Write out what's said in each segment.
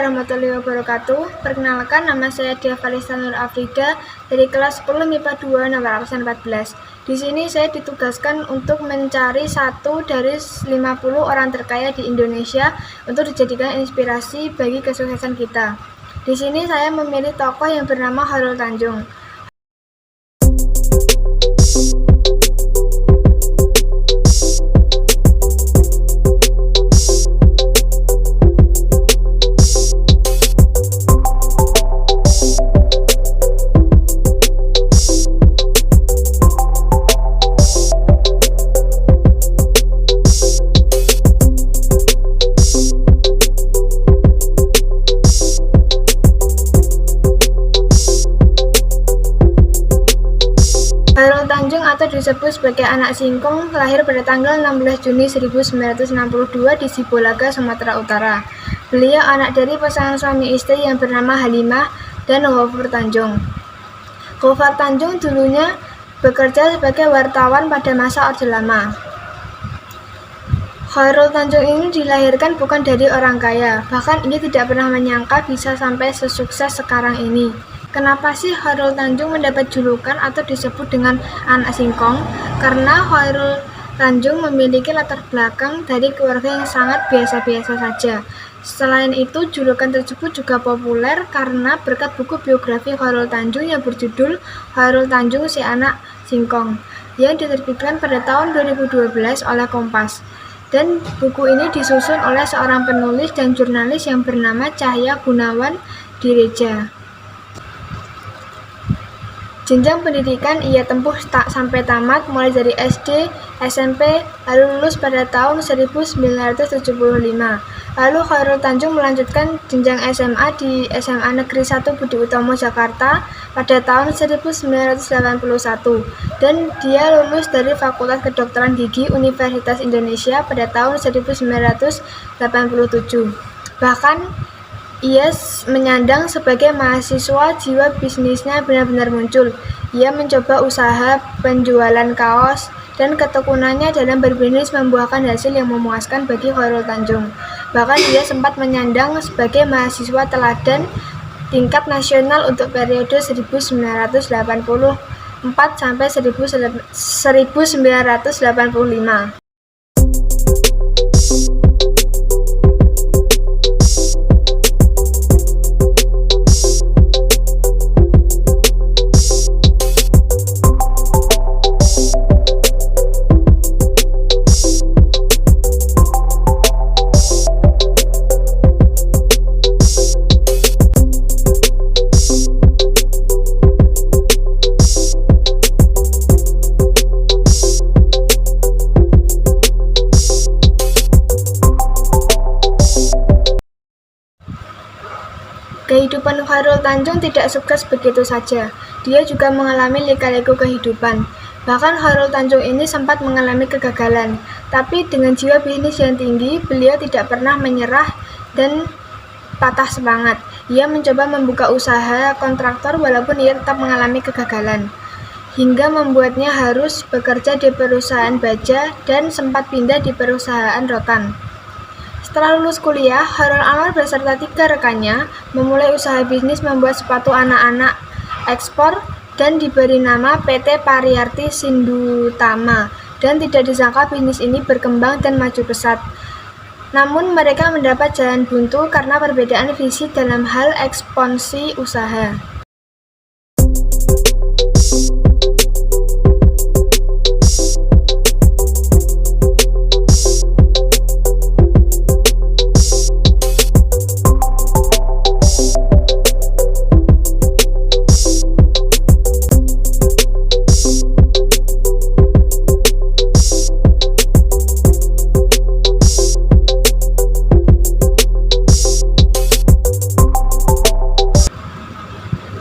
warahmatullahi wabarakatuh. Perkenalkan, nama saya Dia Valista Nur Afrida dari kelas 10 MIPA 2 nomor absen 14. Di sini saya ditugaskan untuk mencari satu dari 50 orang terkaya di Indonesia untuk dijadikan inspirasi bagi kesuksesan kita. Di sini saya memilih tokoh yang bernama Chairul Tanjung. Chairul Tanjung atau disebut sebagai anak singkong lahir pada tanggal 16 Juni 1962 di Sibolaga, Sumatera Utara. Beliau anak dari pasangan suami istri yang bernama Halimah dan Ghaufur Tanjung. Ghaufur Tanjung dulunya bekerja sebagai wartawan pada masa Orde Lama. Chairul Tanjung ini dilahirkan bukan dari orang kaya, bahkan ia tidak pernah menyangka bisa sampai sesukses sekarang ini. Kenapa sih Chairul Tanjung mendapat julukan atau disebut dengan anak singkong? Karena Chairul Tanjung memiliki latar belakang dari keluarga yang sangat biasa-biasa saja. Selain itu, julukan tersebut juga populer karena berkat buku biografi Chairul Tanjung yang berjudul Chairul Tanjung Si Anak Singkong yang diterbitkan pada tahun 2012 oleh Kompas. Dan buku ini disusun oleh seorang penulis dan jurnalis yang bernama Cahya Gunawan Direja. Jenjang pendidikan ia tempuh tak sampai tamat, mulai dari SD, SMP, lalu lulus pada tahun 1975. Lalu Chairul Tanjung melanjutkan jenjang SMA di SMA Negeri 1 Budi Utomo Jakarta pada tahun 1981 dan dia lulus dari Fakultas Kedokteran Gigi Universitas Indonesia pada tahun 1987. Bahkan ia menyandang sebagai mahasiswa, jiwa bisnisnya benar-benar muncul. Ia mencoba usaha penjualan kaos dan ketekunannya dalam berbisnis membuahkan hasil yang memuaskan bagi Chairul Tanjung. Bahkan ia sempat menyandang sebagai mahasiswa teladan tingkat nasional untuk periode 1984 sampai 1985. Kehidupan Chairul Tanjung tidak sukses begitu saja. Dia juga mengalami lika-liku kehidupan. Bahkan Chairul Tanjung ini sempat mengalami kegagalan. Tapi dengan jiwa bisnis yang tinggi, beliau tidak pernah menyerah dan patah semangat. Ia mencoba membuka usaha kontraktor walaupun ia tetap mengalami kegagalan. Hingga membuatnya harus bekerja di perusahaan baja dan sempat pindah di perusahaan rotan. Setelah lulus kuliah, Chairul Anwar beserta 3 rekannya memulai usaha bisnis membuat sepatu anak-anak ekspor dan diberi nama PT Pariyarti Sindutama, dan tidak disangka bisnis ini berkembang dan maju pesat. Namun mereka mendapat jalan buntu karena perbedaan visi dalam hal ekspansi usaha.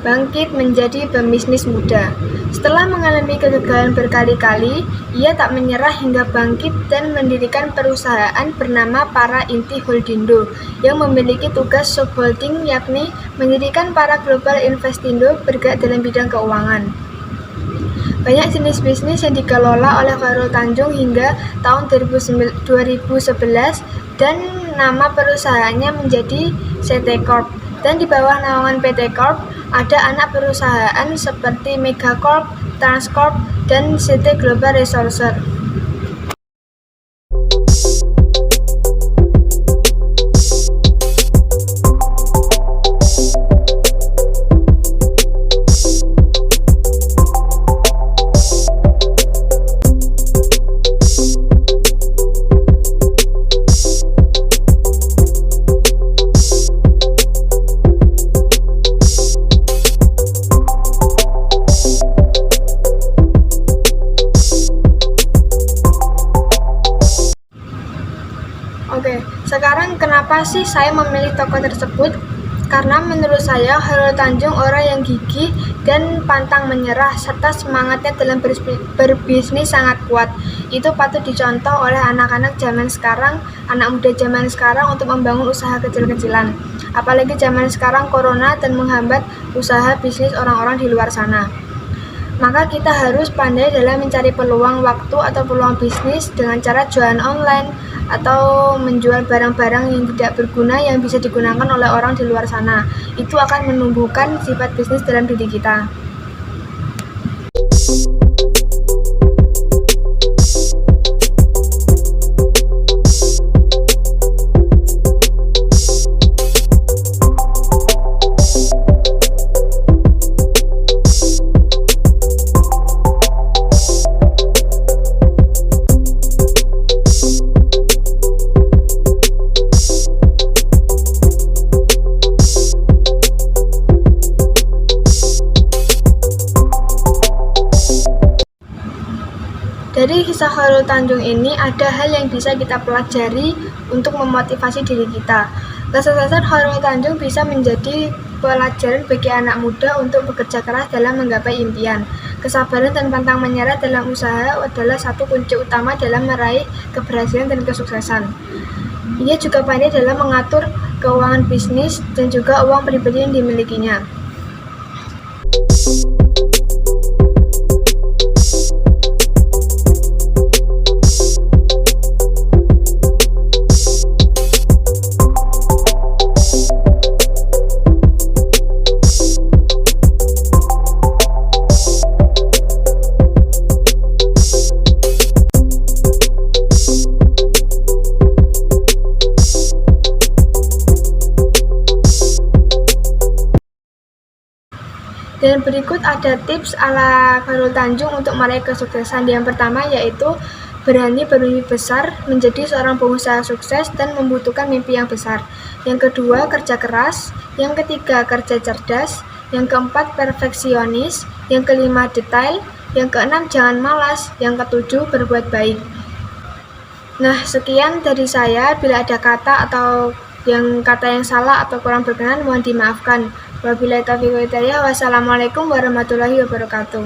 Bangkit menjadi pembisnis muda. Setelah mengalami kegagalan berkali-kali, ia tak menyerah hingga bangkit dan mendirikan perusahaan bernama Para Inti Holdindo yang memiliki tugas subholding, yakni mendirikan Para Global Investindo bergerak dalam bidang keuangan. Banyak jenis bisnis yang dikelola oleh Chairul Tanjung hingga tahun 2011 dan nama perusahaannya menjadi CT Corp. Dan di bawah naungan PT Corp ada anak perusahaan seperti Megacorp, Transcorp, dan CT Global Resources. Oke, sekarang kenapa sih saya memilih tokoh tersebut? Karena menurut saya Chairul Tanjung orang yang gigih dan pantang menyerah serta semangatnya dalam berbisnis sangat kuat. Itu patut dicontoh oleh anak-anak zaman sekarang, anak muda zaman sekarang untuk membangun usaha kecil-kecilan. Apalagi zaman sekarang corona dan menghambat usaha bisnis orang-orang di luar sana. Maka kita harus pandai dalam mencari peluang waktu atau peluang bisnis dengan cara jualan online atau menjual barang-barang yang tidak berguna yang bisa digunakan oleh orang di luar sana. Itu akan menumbuhkan sifat bisnis dalam diri kita. Dari kisah Chairul Tanjung ini ada hal yang bisa kita pelajari untuk memotivasi diri kita. Kesuksesan Chairul Tanjung bisa menjadi pelajaran bagi anak muda untuk bekerja keras dalam menggapai impian. Kesabaran dan pantang menyerah dalam usaha adalah satu kunci utama dalam meraih keberhasilan dan kesuksesan. Ia juga pandai dalam mengatur keuangan bisnis dan juga uang pribadi yang dimilikinya. Dan berikut ada tips ala Chairul Tanjung untuk meraih kesuksesan. Yang pertama yaitu berani bermimpi besar, menjadi seorang pengusaha sukses dan membutuhkan mimpi yang besar. Yang kedua, kerja keras. Yang ketiga, kerja cerdas. Yang keempat, perfeksionis. Yang kelima, detail. Yang keenam, jangan malas. Yang ketujuh, berbuat baik. Nah, sekian dari saya. Bila ada kata atau kata yang salah atau kurang berkenan, mohon dimaafkan. Wabillahi taufiq wal hidayah. Wassalamualaikum warahmatullahi wabarakatuh.